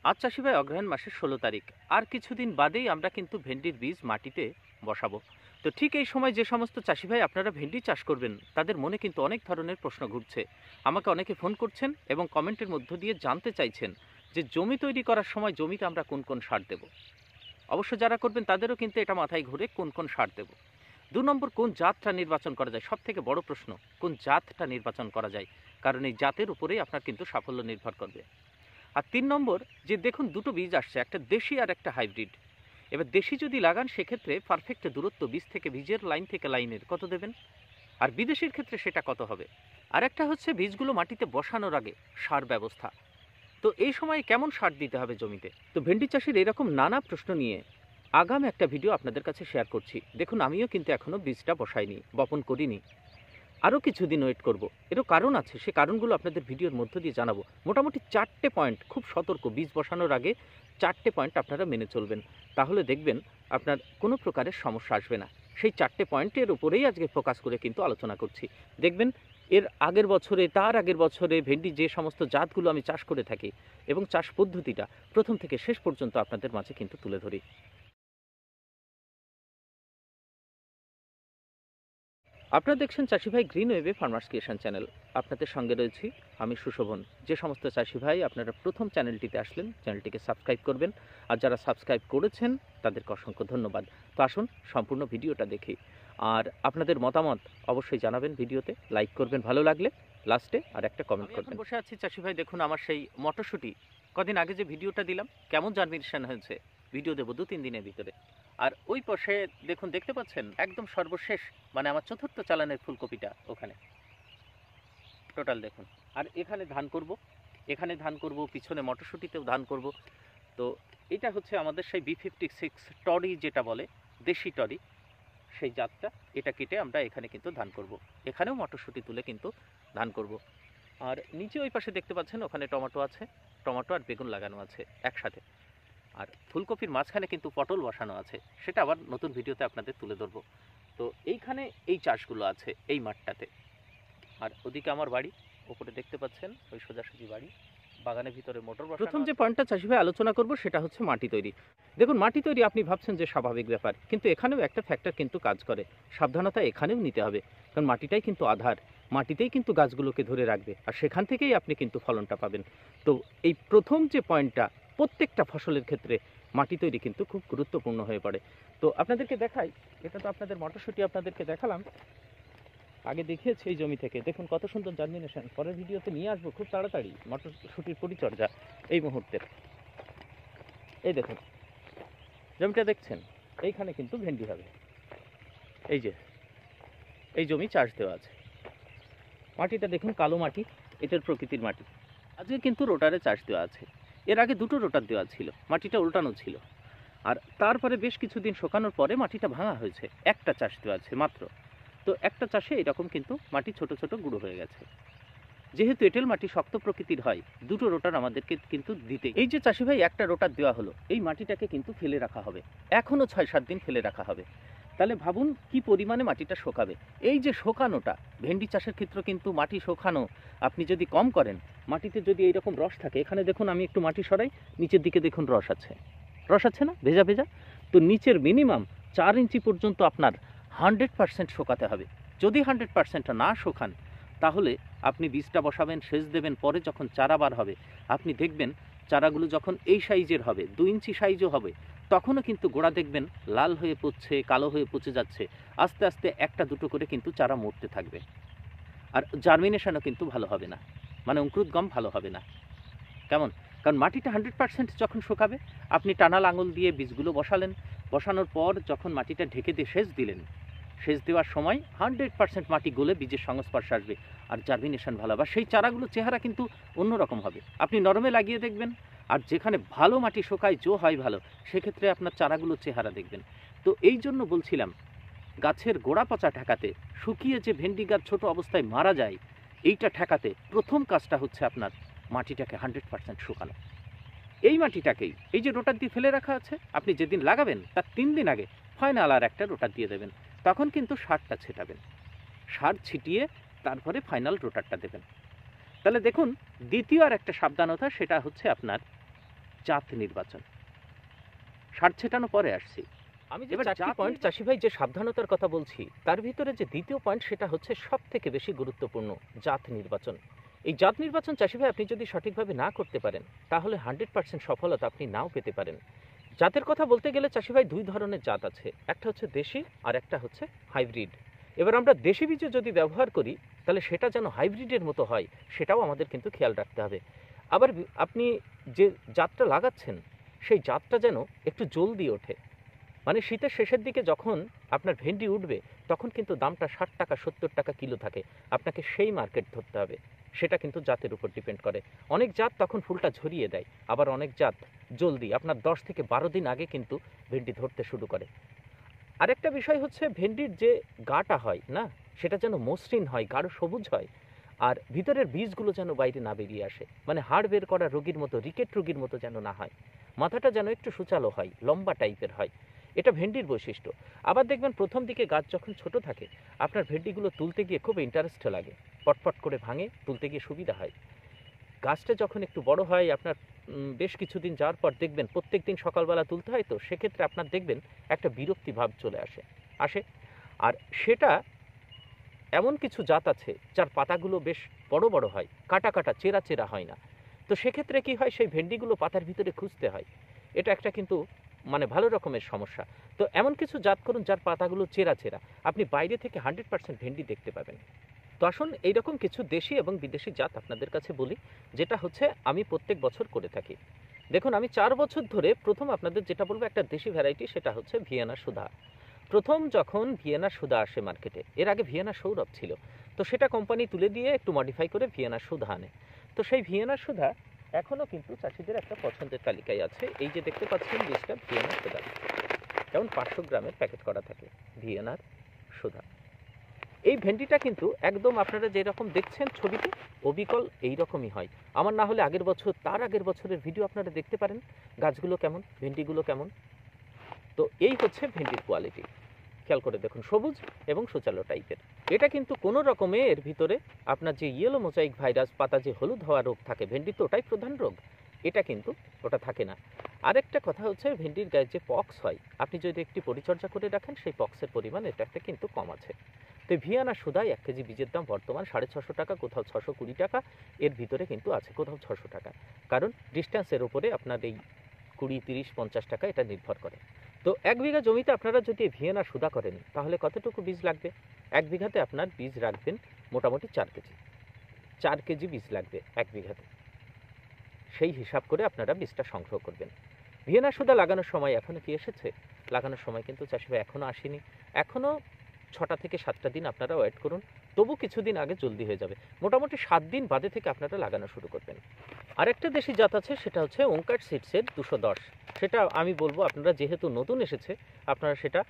আজ চাষি ভাই অগ্রহায়ণ মাসের ১৬ তারিখ। আর কিছুদিন বাদেই আমরা কিন্তু ভেন্ডির বীজ মাটিতে বসাবো। তো ঠিক এই সময় যে সমস্ত চাষি ভাই আপনারা ভেন্ডি চাষ করবেন তাদের মনে কিন্তু অনেক ধরনের প্রশ্ন ঘুরছে। আমাকে অনেকে ফোন করছেন এবং কমেন্টের মধ্য দিয়ে জানতে চাইছেন যে জমি তৈরি করার সময় জমিতে আমরা কোন কোন সার দেব। অবশ্য যারা করবেন তাদেরও কিন্তু এটা মাথায় ঘুরে কোন কোন সার দেব। ২ নম্বর, কোন জাতটা নির্বাচন করা যায়? সবথেকে বড় প্রশ্ন, কোন জাতটা নির্বাচন করা যায়? কারণ এই জাতের উপরেই আপনার কিন্তু সাফল্য নির্ভর করবে। আর ৩ নম্বর, যে দেখুন দুটো বীজ আসছে, একটা দেশি আর একটা হাইব্রিড। এবার দেশি যদি লাগান সেক্ষেত্রে পারফেক্ট দূরত্ব বীজ থেকে বীজের, লাইন থেকে লাইনের কত দেবেন, আর বিদেশির ক্ষেত্রে সেটা কত হবে। আর একটা হচ্ছে বীজগুলো মাটিতে বসানোর আগে সার ব্যবস্থা। তো এই সময় কেমন সার দিতে হবে জমিতে? তো ভেন্ডি চাষির এরকম নানা প্রশ্ন নিয়ে আগাম একটা ভিডিও আপনাদের কাছে শেয়ার করছি। দেখুন, আমিও কিন্তু এখনও বীজটা বসাইনি, বপন করিনি, আরও কিছুদিন ওয়েট করব। এরও কারণ আছে, সে কারণগুলো আপনাদের ভিডিওর মধ্য দিয়ে জানাবো। মোটামুটি 4টে পয়েন্ট খুব সতর্ক, বীজ বসানোর আগে 4টে পয়েন্ট আপনারা মেনে চলবেন, তাহলে দেখবেন আপনার কোনো প্রকারের সমস্যা আসবে না। সেই 4টে পয়েন্টের উপরেই আজকে ফোকাস করে কিন্তু আলোচনা করছি। দেখবেন এর আগের বছরে, তার আগের বছরে ভেন্ডি যে সমস্ত জাতগুলো আমি চাষ করে থাকি এবং চাষ পদ্ধতিটা প্রথম থেকে শেষ পর্যন্ত আপনাদের মাঝে কিন্তু তুলে ধরি। আপনারা দেখছেন চাষি ভাই গ্রিন ওয়েবে ফার্মার্স ক্রিয়েশন চ্যানেল। আপনাদের সঙ্গে রয়েছি আমি সুশোভন। যে সমস্ত চাষি ভাই আপনারা প্রথম চ্যানেলটিতে আসলেন, চ্যানেলটিকে সাবস্ক্রাইব করবেন, আর যারা সাবস্ক্রাইব করেছেন তাদেরকে অসংখ্য ধন্যবাদ। তো আসুন সম্পূর্ণ ভিডিওটা দেখি, আর আপনাদের মতামত অবশ্যই জানাবেন, ভিডিওতে লাইক করবেন, ভালো লাগলে লাস্টে আর একটা কমেন্ট করবেন। বসে আছি চাষি ভাই, দেখুন আমার সেই মটরশুঁটি, কদিন আগে যে ভিডিওটা দিলাম কেমন জার্মিনেশন হয়েছে, ভিডিও দেবো ২-৩ দিনের ভিতরে। আর ওই পাশে দেখুন, দেখতে পাচ্ছেন একদম সর্বশেষ, মানে আমার চতুর্থ চালানের ফুলকপিটা ওখানে টোটাল দেখুন। আর এখানে ধান করব, এখানে ধান করব, পিছনে মটরশুঁটিতেও ধান করব। তো এটা হচ্ছে আমাদের সেই B56 টরি, যেটা বলে দেশি টরি, সেই জাতটা। এটা কেটে আমরা এখানে কিন্তু ধান করব, এখানেও মটরশুঁটি তুলে কিন্তু ধান করব। আর নিচে ওই পাশে দেখতে পাচ্ছেন ওখানে টমেটো আছে, টমেটো আর বেগুন লাগানো আছে একসাথে। আর ফুলকপির মাঝখানে কিন্তু পটল বসানো আছে, সেটা আবার নতুন ভিডিওতে আপনাদের তুলে ধরবো। তো এইখানে এই চাষগুলো আছে এই মাঠটাতে। আর ওদিকে আমার বাড়ি, ওপরে দেখতে পাচ্ছেন ওই সোজাসুজি বাড়ি, বাগানের ভিতরে মোটর বসানো। প্রথম যে পয়েন্টটা চাষি ভাই আলোচনা করব সেটা হচ্ছে মাটি তৈরি। দেখুন, মাটি তৈরি আপনি ভাবছেন যে স্বাভাবিক ব্যাপার, কিন্তু এখানেও একটা ফ্যাক্টর কিন্তু কাজ করে, সাবধানতা এখানেও নিতে হবে। কারণ মাটিটাই কিন্তু আধার, মাটিতেই কিন্তু গাছগুলোকে ধরে রাখবে, আর সেখান থেকেই আপনি কিন্তু ফলনটা পাবেন। তো এই প্রথম যে পয়েন্টটা, প্রত্যেকটা ফসলের ক্ষেত্রে মাটি তৈরি কিন্তু খুব গুরুত্বপূর্ণ হয়ে পড়ে। তো আপনাদেরকে দেখাই, এটা তো আপনাদের মটরশুঁটি আপনাদেরকে দেখালাম, আগে দেখিয়েছি এই জমি থেকে। দেখুন কত সুন্দর জার্মিনেশন, পরের ভিডিওতে নিয়ে আসবো খুব তাড়াতাড়ি মটরশুঁটির পরিচর্যা এই মুহূর্তের। এই দেখুন জমিটা দেখছেন, এইখানে কিন্তু ভেন্ডি হবে। এই যে এই জমি চাষ দেওয়া আছে, মাটিটা দেখুন কালো মাটি, এটার প্রকৃতির মাটি। আজকে কিন্তু রোটারে চাষ দেওয়া আছে, এর আগে দুটো রোটার দেওয়া ছিল, মাটিটা উল্টানো ছিল। আর তারপরে বেশ কিছুদিন শুকানোর পরে মাটিটা ভাঙা হয়েছে, একটা চাষ দেওয়া আছে মাত্র। তো একটা চাষে এরকম কিন্তু মাটি ছোট ছোট গুঁড়ো হয়ে গেছে। যেহেতু এঁটেল মাটি শক্ত প্রকৃতির হয়, দুটো রোটার আমাদেরকে কিন্তু দিতে। এই যে চাষি ভাই একটা রোটার দেওয়া হলো, এই মাটিটাকে কিন্তু ফেলে রাখা হবে, এখনও ৬-৭ দিন ফেলে রাখা হবে। তাহলে ভাবুন কি পরিমাণে মাটিটা শোকাবে। এই যে শোকানোটা, ভেন্ডি চাষের ক্ষেত্রে কিন্তু মাটি শোকানো আপনি যদি কম করেন, মাটিতে যদি এইরকম রস থাকে, এখানে দেখুন আমি একটু মাটি সরাই, নিচের দিকে দেখুন রস আছে, রস আছে না, ভেজা ভেজা। তো নিচের মিনিমাম ৪ ইঞ্চি পর্যন্ত আপনার 100% শোকাতে হবে। যদি 100% না শোকান, তাহলে আপনি বীজটা বসাবেন, সেচ দেবেন, পরে যখন চারা বার হবে আপনি দেখবেন চারাগুলো যখন এই সাইজের হবে, 2 ইঞ্চি সাইজও হবে, তখনও কিন্তু গোড়া দেখবেন লাল হয়ে পচছে, কালো হয়ে পচে যাচ্ছে। আস্তে আস্তে একটা দুটো করে কিন্তু চারা মরতে থাকবে, আর জার্মিনেশনও কিন্তু ভালো হবে না, মানে অঙ্কুরোদ্গম ভালো হবে না। কেমন? কারণ মাটিটা 100% যখন শুকাবে, আপনি টানা লাঙল দিয়ে বীজগুলো বসালেন, বসানোর পর যখন মাটিটা ঢেকে দিয়ে সেচ দিলেন, সেচ দেওয়ার সময় 100% মাটি গলে বীজের সংস্পর্শে আসবে, আর জার্মিনেশন ভালো হবে। সেই চারাগুলোর চেহারা কিন্তু অন্যরকম হবে। আপনি নরমে লাগিয়ে দেখবেন, আর যেখানে ভালো মাটি শোকায়, জো হয় ভালো, সেক্ষেত্রে আপনার চারাগুলোর চেহারা দেখবেন। তো এই জন্য বলছিলাম, গাছের গোড়া পচা ঠেকাতে, শুকিয়ে যে ভেন্ডি গাছ ছোট অবস্থায় মারা যায়, এইটা ঠেকাতে প্রথম কাজটা হচ্ছে আপনার মাটিটাকে 100% শুকানো। এই মাটিটাকেই, এই যে রোটার দিয়ে ফেলে রাখা আছে, আপনি যেদিন লাগাবেন তার 3 দিন আগে ফাইনাল আর একটা রোটার দিয়ে দেবেন, তখন কিন্তু সারটা ছেটাবেন, সার ছিটিয়ে তারপরে ফাইনাল রোটারটা দেবেন। তাহলে দেখুন দ্বিতীয় আর একটা সাবধানতা, সেটা হচ্ছে আপনার জাত নির্বাচন। সার ছেটানো পরে আসছি। আমি যে চারটি পয়েন্ট চাষি ভাই যে সাবধানতার কথা বলছি, তার ভিতরে যে দ্বিতীয় পয়েন্ট সেটা হচ্ছে সব থেকে বেশি গুরুত্বপূর্ণ, জাত নির্বাচন। এই জাত নির্বাচন চাষি ভাই আপনি যদি সঠিকভাবে না করতে পারেন, তাহলে 100% সফলতা আপনি নাও পেতে পারেন। জাতের কথা বলতে গেলে চাষি ভাই দুই ধরনের জাত আছে, একটা হচ্ছে দেশি আর একটা হচ্ছে হাইব্রিড। এবার আমরা দেশি বীজ যদি ব্যবহার করি, তাহলে সেটা যেন হাইব্রিডের মতো হয়, সেটাও আমাদের কিন্তু খেয়াল রাখতে হবে। আবার আপনি যে জাতটা লাগাচ্ছেন, সেই জাতটা যেন একটু জলদি ওঠে। মানে শীতের শেষের দিকে যখন আপনার ভেন্ডি উঠবে, তখন কিন্তু দামটা 60 টাকা 70 টাকা কিলো থাকে। আপনাকে সেই মার্কেট ধরতে হবে, সেটা কিন্তু জাতের উপর ডিপেন্ড করে। অনেক জাত তখন ফুলটা ঝরিয়ে দেয়, আবার অনেক জাত জলদি আপনার 10 থেকে 12 দিন আগে কিন্তু ভেন্ডি ধরতে শুরু করে। আরেকটা বিষয় হচ্ছে ভেন্ডির যে গাটা হয় না, সেটা যেন মসৃণ হয়, গাঢ় সবুজ হয়, আর ভিতরের বীজগুলো যেন বাইরে না বেরিয়ে আসে। মানে হাড় বের করা রোগীর মতো, রিকেট রোগীর মতো যেন না হয়। মাথাটা যেন একটু সুচালো হয়, লম্বা টাইপের হয়। এটা ভেন্ডির বৈশিষ্ট্য। আবার দেখবেন প্রথম দিকে গাছ যখন ছোট থাকে, আপনার ভেন্ডিগুলো তুলতে গিয়ে খুব ইন্টারেস্ট লাগে, পটপট করে ভাঙে, তুলতে গিয়ে সুবিধা হয়। গাছটা যখন একটু বড় হয়, আপনার বেশ কিছুদিন যাওয়ার পর দেখবেন প্রত্যেক দিন সকালবেলা তুলতে হয়, তো সেক্ষেত্রে আপনার দেখবেন একটা বিরক্তি ভাব চলে আসে। আর সেটা এমন কিছু জাত আছে যার পাতাগুলো বেশ বড় বড় হয়, কাটা কাটা চেরা চেরা হয় না। তো সেক্ষেত্রে কি হয়, সেই ভেন্ডিগুলো পাতার ভিতরে খুঁজতে হয়। এটা একটা কিন্তু মানে ভালো রকমের সমস্যা। তো এমন কিছু জাত করুন যার পাতাগুলো চেরা চেরা, আপনি বাইরে থেকে 100% ভেন্ডি দেখতে পাবেন। তো আসুন এইরকম কিছু দেশি এবং বিদেশি জাত আপনাদের কাছে বলি, যেটা হচ্ছে আমি প্রত্যেক বছর করে থাকি। দেখুন, আমি 4 বছর ধরে প্রথম আপনাদের যেটা বলবো একটা দেশি ভ্যারাইটি, সেটা হচ্ছে ভিয়েনা সুধা। প্রথম যখন ভিয়েনা সুধা আসে মার্কেটে, এর আগে ভিয়েনা সৌরভ ছিল, তো সেটা কোম্পানি তুলে দিয়ে একটু মডিফাই করে ভিয়েনা সুধা আনে। তো সেই ভিয়েনা সুধা এখনও কিন্তু চাষিদের একটা পছন্দের তালিকায় আছে। এই যে দেখতে পাচ্ছেন বীজটা ভিয়েনা সুধা, যেমন 500 গ্রামের প্যাকেট করা থাকে ভিয়েনার সুধা। এই ভেন্ডিটা কিন্তু একদম আপনারা যেরকম দেখছেন ছবিতে, অবিকল এইরকমই হয়। আমার না হলে আগের বছর, তার আগের বছরের ভিডিও আপনারা দেখতে পারেন, গাছগুলো কেমন, ভেন্ডিগুলো কেমন। তো এই হচ্ছে ভেন্ডির কোয়ালিটি, খেয়াল করে দেখুন, সবুজ এবং সুচালো টাইপের। এটা কিন্তু কোনো রকমে এর ভিতরে আপনার যে ইয়েলো মোজাইক ভাইরাস, পাতা যে হলুদ হওয়া রোগ থাকে, ভেন্ডির তো ওটাই প্রধান রোগ, এটা কিন্তু ওটা থাকে না। আরেকটা কথা হচ্ছে, ভেন্ডির গায়ে যে পক্স হয়, আপনি যদি একটি পরিচর্যা করে রাখেন, সেই পক্সের পরিমাণ এটাতে কিন্তু কম আছে। তো ভিয়েনা সুধায় 1 কেজি বীজের দাম বর্তমান 650 টাকা, কোথাও 620 টাকা, এর ভিতরে কিন্তু আছে, কোথাও 600 টাকা। কারণ ডিস্ট্যান্সের উপরে আপনার এই 20, 30, 50 টাকা এটা নির্ভর করে। তো 1 বিঘা জমিতে আপনারা যদি ভিয়েনা সুধা করেন, তাহলে কতটুকু বীজ লাগবে? 1 বিঘাতে আপনার বীজ রাখবেন মোটামুটি 4 কেজি। 4 কেজি বীজ লাগবে 1 বিঘাতে। সেই হিসাব করে আপনারা বীজটা সংগ্রহ করবেন। ভিয়েনা সুধা লাগানোর সময় এখনও কি এসেছে? লাগানোর সময় কিন্তু চাষি ভাই এখনও আসেনি। এখনও 6টা থেকে 7টা দিন আপনারা ওয়েট করুন, তবু কিছুদিন আগে জলদি হয়ে যাবে। মোটামুটি 7 দিন বাদে থেকে আপনারা লাগানো শুরু করবেন। আরেকটা দেশি জাত আছে, সেটা হচ্ছে ওঙ্কার সিডসের 210। সেটা আমি বলবো, আপনারা যেহেতু নতুন এসেছে, আপনারা সেটা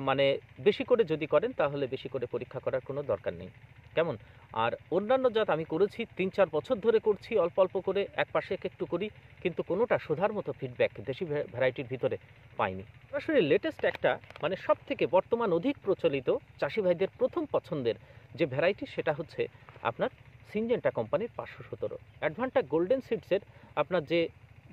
মানে বেশি করে যদি করেন, তাহলে বেশি করে পরীক্ষা করার কোনো দরকার নেই, কেমন। আর অন্যান্য জাত আমি করেছি, 3-4 বছর ধরে করছি, অল্প অল্প করে এক পাশে একটু করি, কিন্তু কোনোটা শোধার মতো ফিডব্যাক দেশি ভ্যারাইটির ভিতরে পাইনি। আসলে লেটেস্ট একটা, মানে সব থেকে বর্তমান অধিক প্রচলিত চাষি ভাইদের প্রথম পছন্দের যে ভ্যারাইটি, সেটা হচ্ছে আপনার সিনজেন্টা কোম্পানির 517 অ্যাডভান্টা গোল্ডেন সিডসের। আপনার যে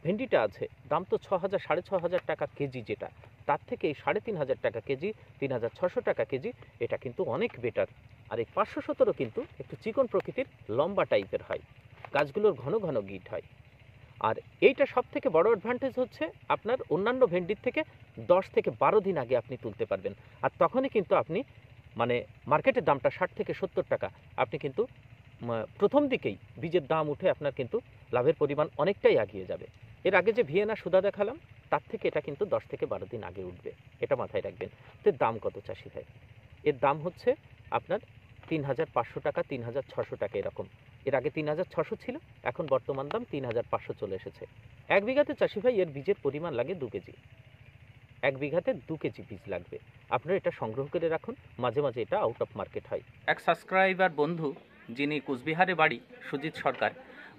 ভেন্ডিটা আছে, দাম তো 6,000 6,500 টাকা কেজি, যেটা তার থেকে এই 3,500 টাকা কেজি, 3,600 টাকা কেজি, এটা কিন্তু অনেক বেটার। আর এই 517 কিন্তু একটু চিকন প্রকৃতির, লম্বা টাইপের হয়, গাছগুলোর ঘন ঘন গিট হয়। আর এইটা সব থেকে বড় অ্যাডভান্টেজ হচ্ছে, আপনার অন্যান্য ভেন্ডির থেকে 10 থেকে 12 দিন আগে আপনি তুলতে পারবেন। আর তখনই কিন্তু আপনি মানে মার্কেটের দামটা 60 থেকে 70 টাকা, আপনি কিন্তু প্রথম দিকেই বীজের দাম উঠে আপনার কিন্তু লাভের পরিমাণ অনেকটাই এগিয়ে যাবে। এর আগে যে ভিয়েনা সুধা দেখালাম, তার থেকে এটা কিন্তু 10 থেকে 12 দিন আগে উঠবে, এটা মাথায় রাখবেন। তো এর দাম কত চাষি ভাই? এর দাম হচ্ছে আপনার 3,500 টাকা, 3,600 টাকা এরকম। এর আগে 3,600 ছিল, এখন বর্তমান দাম 3,500 চলে এসেছে। 1 বিঘাতে চাষি ভাই এর বীজের পরিমাণ লাগে 2 কেজি। 1 বিঘাতে 2 কেজি বীজ লাগবে। আপনারা এটা সংগ্রহ করে রাখুন, মাঝে মাঝে এটা আউট অফ মার্কেট হয়। এক সাবস্ক্রাইবার বন্ধু, যিনি কুচবিহারে বাড়ি, সুজিত সরকার,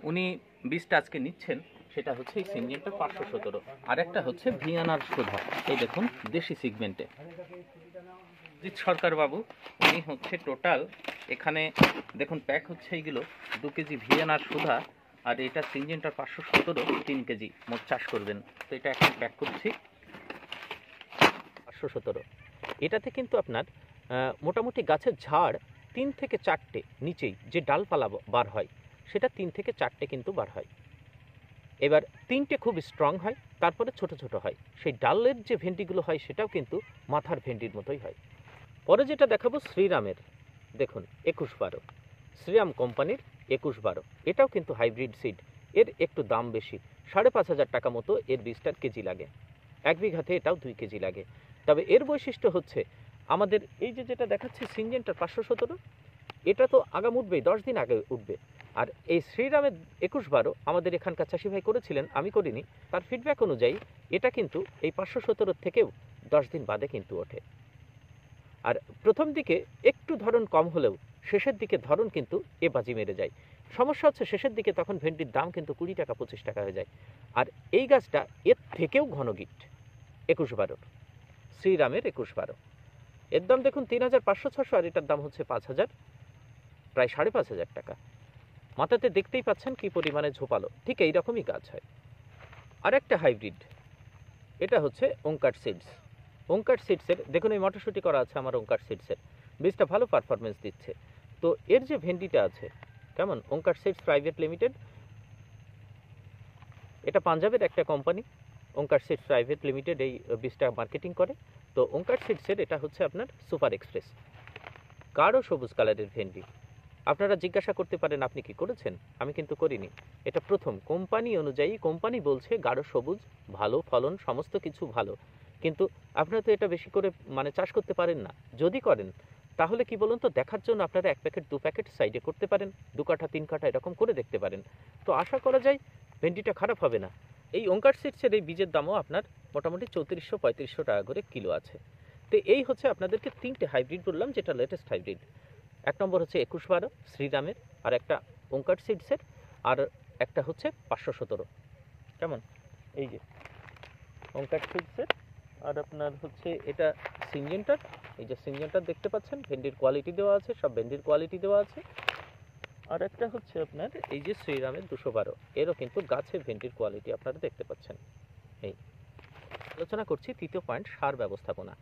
উনি বীজটা আজকে নিচ্ছেন। সেটা হচ্ছে এই সিনজেন্টা 517, আর একটা হচ্ছে ভিয়েনার সুধা, এই দেখুন দেশি সিগমেন্টে। সুজিত সরকার বাবু, উনি হচ্ছে টোটাল এখানে দেখুন প্যাক হচ্ছে এইগুলো 2 কেজি ভিয়েনার সুধা, আর এটা সিনজেন্টার 517 3 কেজি মোট চাষ করবেন। তো এটা এখন প্যাক করছি। 517 এটাতে কিন্তু আপনার মোটামুটি গাছের ঝাড় 3 থেকে 4টে, নিচেই যে ডালপালা বার হয় সেটা 3 থেকে 4টে কিন্তু বার হয়। এবার 3টে খুব স্ট্রং হয়, তারপরে ছোট ছোট হয়। সেই ডালের যে ভেন্ডিগুলো হয় সেটাও কিন্তু মাথার ভেন্ডির মতোই হয়। পরে যেটা দেখাবো শ্রীরামের, দেখুন 2112, শ্রীরাম কোম্পানির 2112, এটাও কিন্তু হাইব্রিড সিড। এর একটু দাম বেশি, 5,500 টাকা মতো এর বীজটার কেজি লাগে। 1 বিঘাতে এটাও 2 কেজি লাগে। তবে এর বৈশিষ্ট্য হচ্ছে আমাদের এই যে যেটা দেখাচ্ছি সিনজেন্টার 517, এটা তো আগাম উঠবেই, 10 দিন আগে উঠবে। আর এই শ্রীরামের 2112 আমাদের এখানকার চাষি ভাই করেছিলেন, আমি করিনি। তার ফিডব্যাক অনুযায়ী এটা কিন্তু এই 517 থেকেও 10 দিন বাদে কিন্তু ওঠে। আর প্রথম দিকে একটু ধরন কম হলেও শেষের দিকে ধরন কিন্তু এ বাজি মেরে যায়। সমস্যা হচ্ছে শেষের দিকে তখন ভেন্ডির দাম কিন্তু 20 টাকা 25 টাকা হয়ে যায়। আর এই গাছটা এর থেকেও ঘন গিট 2112, শ্রীরামের 2112। এর দাম দেখুন 3,500-600, আর এটার দাম হচ্ছে 5,000, প্রায় 5,500 টাকা। মাথাতে দেখতেই পাচ্ছেন কি পরিমাণে ঝোপালো, ঠিক এইরকমই গাছ হয়। আর একটা হাইব্রিড, এটা হচ্ছে ওঙ্কার সিডস। ওঙ্কার সিডসের দেখুন এই মটরশুঁটি করা আছে আমার ওঙ্কার সিডসের, বীজটা ভালো পারফরমেন্স দিচ্ছে। তো এর যে ভেন্ডিটা আছে, কেমন, ওঙ্কার সিডস প্রাইভেট লিমিটেড, এটা পাঞ্জাবের একটা কোম্পানি। ওঙ্কার সিডস প্রাইভেট লিমিটেড এই বীজটা মার্কেটিং করে। তো ওঙ্কার সিডসের এটা হচ্ছে আপনার সুপার এক্সপ্রেস, গাঢ় সবুজ কালারের ভেন্ডি। আপনারা জিজ্ঞাসা করতে পারেন আপনি কি করেছেন, আমি কিন্তু করিনি। এটা প্রথম কোম্পানি অনুযায়ী, কোম্পানি বলছে গাঢ় সবুজ, ভালো ফলন, সমস্ত কিছু ভালো। কিন্তু আপনারা তো এটা বেশি করে মানে চাষ করতে পারেন না। যদি করেন তাহলে কি বলুন তো, দেখার জন্য আপনারা 1 প্যাকেট 2 প্যাকেট সাইডে করতে পারেন, 2 কাঠা 3 কাঠা এরকম করে দেখতে পারেন। তো আশা করা যায় ভেন্ডিটা খারাপ হবে না। এই ওঙ্কার সিডসের এই বীজের দামও আপনার মোটামুটি 3400-3500 টাকা করে কিলো আছে। তো এই হচ্ছে আপনাদেরকে 3টে হাইব্রিড বললাম, যেটা লেটেস্ট হাইব্রিড। 1 নম্বর হচ্ছে 2112 শ্রীরামের, আর একটা ওঙ্কার সিডসের, আর একটা হচ্ছে 517। কেমন, এই যে ওঙ্কার সিডসের, আর আপনার হচ্ছে এটা সিনজেন্টার। এই যে সিনজেন্টার দেখতে পাচ্ছেন, ভেন্ডির কোয়ালিটি দেওয়া আছে, সব ভেন্ডির কোয়ালিটি দেওয়া আছে। আর একটা হচ্ছে আপনার এই যে শ্রীরামের 212, এরও কিন্তু গাছের ভেন্ডির কোয়ালিটি আপনারা দেখতে পাচ্ছেন। এই আলোচনা করছি তৃতীয় পয়েন্ট, সার ব্যবস্থাপনা।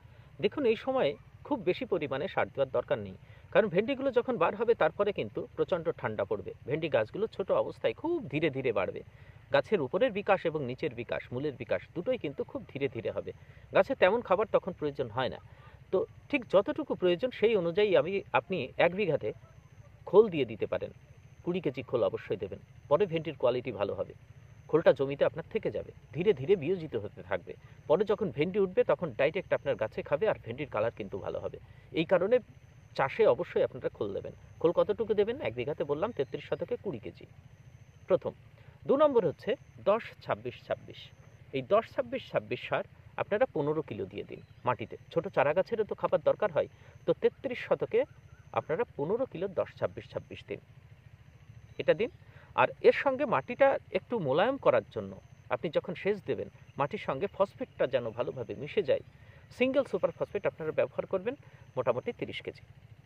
দেখুন এই সময়ে খুব বেশি পরিমাণে সার দেওয়ার দরকার নেই, কারণ ভেন্ডিগুলো যখন বার হবে তারপরে কিন্তু প্রচণ্ড ঠান্ডা পড়বে। ভেন্ডি গাছগুলো ছোট অবস্থায় খুব ধীরে ধীরে বাড়বে। গাছের উপরের বিকাশ এবং নিচের বিকাশ, মূলের বিকাশ দুটোই কিন্তু খুব ধীরে ধীরে হবে। গাছে তেমন খাবার তখন প্রয়োজন হয় না। তো ঠিক যতটুকু প্রয়োজন সেই অনুযায়ী আপনি 1 বিঘাতে খোল দিয়ে দিতে পারেন। 20 কেজি খোল অবশ্যই দেবেন, পরে ভেন্ডির কোয়ালিটি ভালো হবে। খোলটা জমিতে আপনার থেকে যাবে, ধীরে ধীরে বিয়োজিত হতে থাকবে। পরে যখন ভেন্ডি উঠবে তখন ডাইরেক্ট আপনার গাছে খাবে, আর ভেন্ডির কালার কিন্তু ভালো হবে। এই কারণে চাষে অবশ্যই আপনারা খোল দেবেন। খোল কতটুকু দেবেন, 1 বিঘাতে বললাম 33 শতকে 20 কেজি প্রথম। 2 নম্বর হচ্ছে 10-26-26। এই 10-26-26 সার আপনারা 15 কিলো দিয়ে দিন মাটিতে। ছোট চারা গাছেরও তো খাবার দরকার হয়। তো 33 শতকে আপনারা 15 কিলো 10-26-26 দিন, এটা দিন। আর এর সঙ্গে মাটিটা একটু মোলায়েম করার জন্য আপনি যখন সেচ দেবেন, মাটির সঙ্গে ফসফেটটা যেন ভালোভাবে মিশে যায়, সিঙ্গেল সুপার ফসফেট আপনারা ব্যবহার করবেন মোটামুটি 30 কেজি,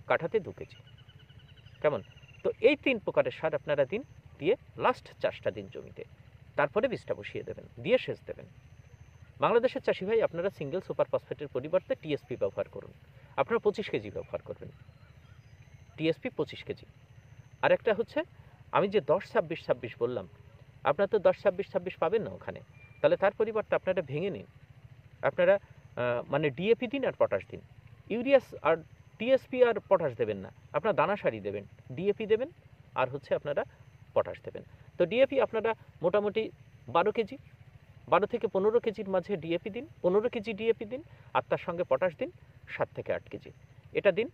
কাঠাতে 2 কেজি। কেমন, তো এই 3 প্রকারের সার আপনারা দিন, দিয়ে লাস্ট চাষটা দিন জমিতে, তারপরে বীজটা বসিয়ে দেবেন, দিয়ে সেচ দেবেন। বাংলাদেশের চাষি ভাই আপনারা সিঙ্গেল সুপার ফসফেটের পরিবর্তে টিএসপি ব্যবহার করুন। আপনারা 25 কেজি ব্যবহার করবেন, টিএসপি 25 কেজি। আর একটা হচ্ছে আমি যে 10-26-26 বললাম, আপনারা তো 10-26-26 পাবেন না ওখানে, তাহলে তার পরিবর্তে আপনারা ভেঙে নিন। আপনারা মানে ডিএপি দিন আর পটাশ দিন। ইউরিয়া আর টিএসপি আর পটাশ দেবেন না, আপনারা দানা সারি দেবেন, ডিএপি দেবেন, আর হচ্ছে আপনারা পটাশ দেবেন। তো ডিএপি আপনারা মোটামুটি 12 কেজি, 12 থেকে 15 কেজির মাঝে ডিএপি দিন, 15 কেজি ডিএপি দিন, আর তার সঙ্গে পটাশ দিন 7 থেকে 8 কেজি, এটা দিন,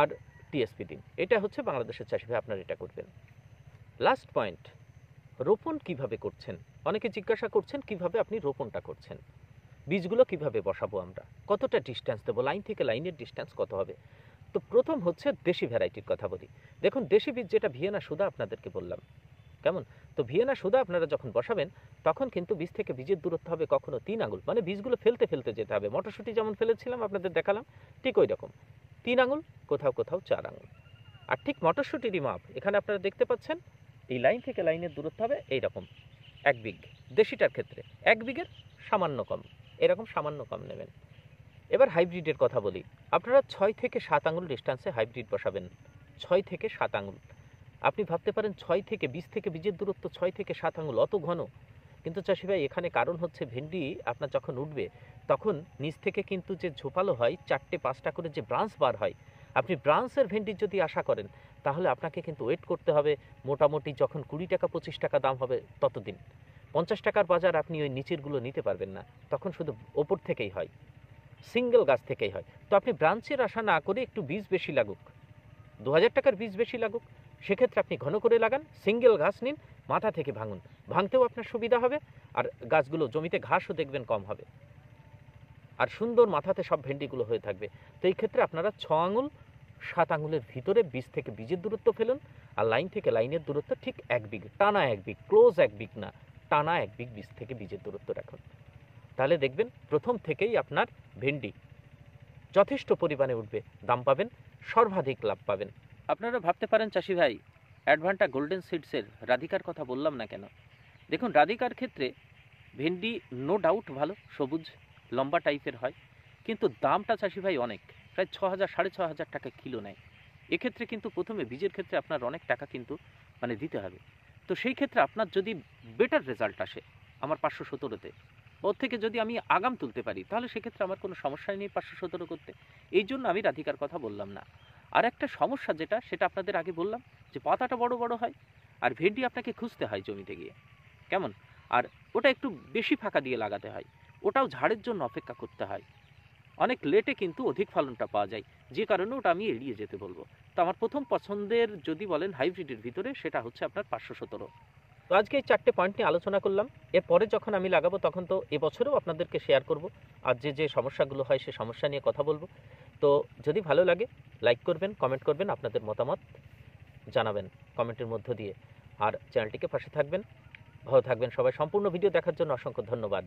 আর টিএসপি দিন। এটা হচ্ছে বাংলাদেশের চাষি ভাই আপনারা এটা করবেন। লাস্ট পয়েন্ট, রোপণ কিভাবে করছেন। অনেকে জিজ্ঞাসা করছেন কিভাবে আপনি রোপণটা করছেন, বীজগুলো কিভাবে বসাবো আমরা, কতটা ডিস্টেন্স দেবো, লাইন থেকে লাইনের ডিস্টেন্স কত হবে। তো প্রথম হচ্ছে দেশি ভ্যারাইটির কথা বলি। দেখুন দেশি বীজ যেটা ভিয়েনা সুধা আপনাদেরকে বললাম, কেমন, তো ভিয়েনা সুধা আপনারা যখন বসাবেন তখন কিন্তু বীজ থেকে বীজের দূরত্ব হবে কখনো 3 আঙুল, মানে বীজগুলো ফেলতে ফেলতে যেতে হবে। মটরশুঁটি যেমন ফেলেছিলাম আপনাদের দেখালাম, ঠিক ওই রকম 3 আঙুল, কোথাও কোথাও 4 আঙুল। আর ঠিক মটরশুঁটিরই মাপ এখানে আপনারা দেখতে পাচ্ছেন, এই লাইন থেকে লাইনের দূরত্ব হবে এইরকম 1 বিঘ। দেশিটার ক্ষেত্রে 1 বিঘের সামান্য কম, এরকম সামান্য কম নেবেন। এবার হাইব্রিডের কথা বলি। আপনারা 6 থেকে 7 আঙুল ডিস্টেন্সে হাইব্রিড বসাবেন। 6 থেকে 7 আঙুল। আপনি ভাবতে পারেন 6 থেকে বীজের দূরত্ব 6 থেকে 7 আঙুল অত ঘন, কিন্তু চাষি ভাই এখানে কারণ হচ্ছে ভেন্ডি আপনার যখন উঠবে তখন নিচ থেকে কিন্তু যে ঝোপালো হয় 4টে-5টা করে যে ব্রাঞ্চ বার হয়, আপনি ব্রাঞ্চের ভেন্ডির যদি আশা করেন তাহলে আপনাকে কিন্তু ওয়েট করতে হবে মোটামুটি যখন 20 টাকা 25 টাকা দাম হবে ততদিন। 50 টাকার বাজার আপনি ওই নিচেরগুলো নিতে পারবেন না, তখন শুধু ওপর থেকেই হয়, সিঙ্গেল গাছ থেকেই হয়। তো আপনি ব্রাঞ্চের আশা না করে একটু বীজ বেশি লাগুক, 2000 টাকার বীজ বেশি লাগুক, সেক্ষেত্রে আপনি ঘন করে লাগান, সিঙ্গেল গাছ নিন, মাথা থেকে ভাঙুন, ভাঙতেও আপনার সুবিধা হবে, আর গাছগুলো জমিতে ঘাসও দেখবেন কম হবে, আর সুন্দর মাথাতে সব ভেন্ডিগুলো হয়ে থাকবে। তো এই ক্ষেত্রে আপনারা 6 আঙুল 7 আঙুলের ভিতরে বীজ থেকে বীজের দূরত্ব ফেলুন, আর লাইন থেকে লাইনের দূরত্ব ঠিক 1 বিঘ, টানা 1 বিঘ, ক্লোজ 1 বিঘ না, টানা 1 বিঘ বীজ থেকে বীজের দূরত্ব রাখুন। তাহলে দেখবেন প্রথম থেকেই আপনার ভেন্ডি যথেষ্ট পরিমাণে উঠবে, দাম পাবেন, সর্বাধিক লাভ পাবেন। আপনারা ভাবতে পারেন চাষি ভাই অ্যাডভান্টা গোল্ডেন সিডসের রাধিকার কথা বললাম না কেন? দেখুন, রাধিকার ক্ষেত্রে ভেন্ডি নো ডাউট ভালো, সবুজ লম্বা টাইপের হয়, কিন্তু দামটা চাষি ভাই অনেক, প্রায় 6,000 6,500 টাকা কিলো নেয়। এক্ষেত্রে কিন্তু প্রথমে বীজের ক্ষেত্রে আপনার অনেক টাকা কিন্তু দিতে হবে। তো সেই ক্ষেত্রে আপনার যদি বেটার রেজাল্ট আসে আমার 517-তে, ওর থেকে যদি আমি আগাম তুলতে পারি তাহলে সেক্ষেত্রে আমার কোনো সমস্যাই নেই 517 করতে। এই জন্য আমি রাধিকার কথা বললাম না। আর একটা সমস্যা যেটা, সেটা আপনাদের আগে বললাম যে পাতাটা বড় বড় হয়, আর ভেন্ডি আপনাকে খুঁজতে হয় জমিতে গিয়ে, কেমন, আর ওটা একটু বেশি ফাঁকা দিয়ে লাগাতে হয়, ওটাও ঝাড়ের জন্য অপেক্ষা করতে হয়, অনেক লেটে কিন্তু অধিক ফলনটা পাওয়া যায়, যে কারণে ওটা আমি এড়িয়ে যেতে বলবো। তো আমার প্রথম পছন্দের যদি বলেন হাইব্রিডের ভিতরে, সেটা হচ্ছে আপনার 517। তো আজকে এই 4টে পয়েন্ট নিয়ে আলোচনা করলাম। এরপরে যখন আমি লাগাবো তখন তো এবছরেও আপনাদেরকে শেয়ার করব, আর যে সমস্যাগুলো হয় সে সমস্যা নিয়ে কথা বলবো। তো যদি ভালো লাগে লাইক করবেন, কমেন্ট করবেন, আপনাদের মতামত জানাবেন কমেন্টের মধ্য দিয়ে, আর চ্যানেলটিকে পাশে থাকবেন। ভালো থাকবেন সবাই। সম্পূর্ণ ভিডিও দেখার জন্য অসংখ্য ধন্যবাদ।